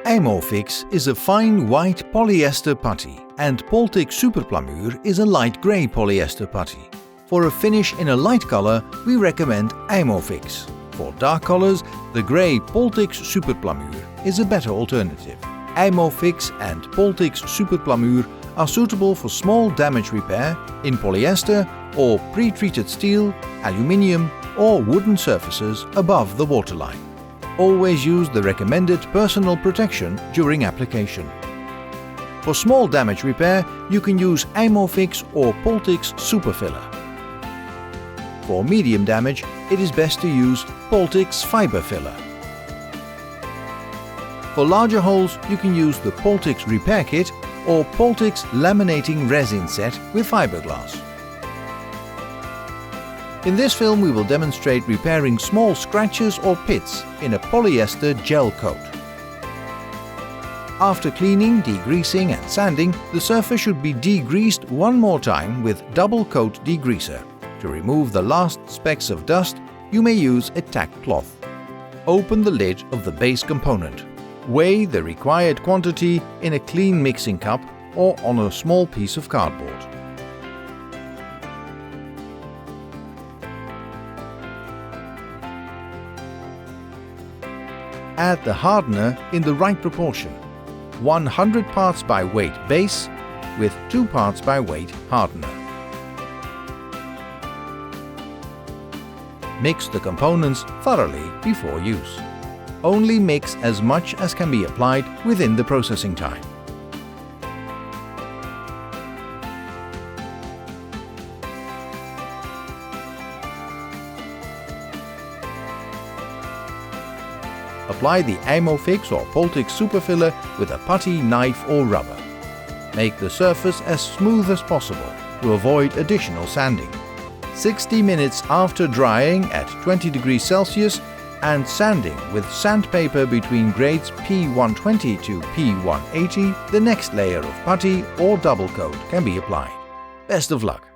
IJmofix is a fine white polyester putty and Poltix Super Plamuur is a light grey polyester putty. For a finish in a light color, we recommend IJmofix. For dark colors, the grey Poltix Super Plamuur is a better alternative. IJmofix and Poltix Super Plamuur are suitable for small damage repair in polyester or pre-treated steel, aluminium or wooden surfaces above the waterline. Always use the recommended personal protection during application. For small damage repair, you can use IJmofix or Poltix Super Filler. For medium damage, it is best to use Poltix Fiber Filler. For larger holes, you can use the Poltix Repair Kit or Poltix Laminating Resin Set with fiberglass. In this film we will demonstrate repairing small scratches or pits in a polyester gel coat. After cleaning, degreasing and sanding, the surface should be degreased one more time with double coat degreaser. To remove the last specks of dust, you may use a tack cloth. Open the lid of the base component. Weigh the required quantity in a clean mixing cup or on a small piece of cardboard. Add the hardener in the right proportion. 100 parts by weight base with 2 parts by weight hardener. Mix the components thoroughly before use. Only mix as much as can be applied within the processing time. Apply the IJmofix or Poltix Super Filler with a putty, knife or rubber. Make the surface as smooth as possible to avoid additional sanding. 60 minutes after drying at 20 degrees Celsius and sanding with sandpaper between grades P120 to P180, the next layer of putty or double coat can be applied. Best of luck!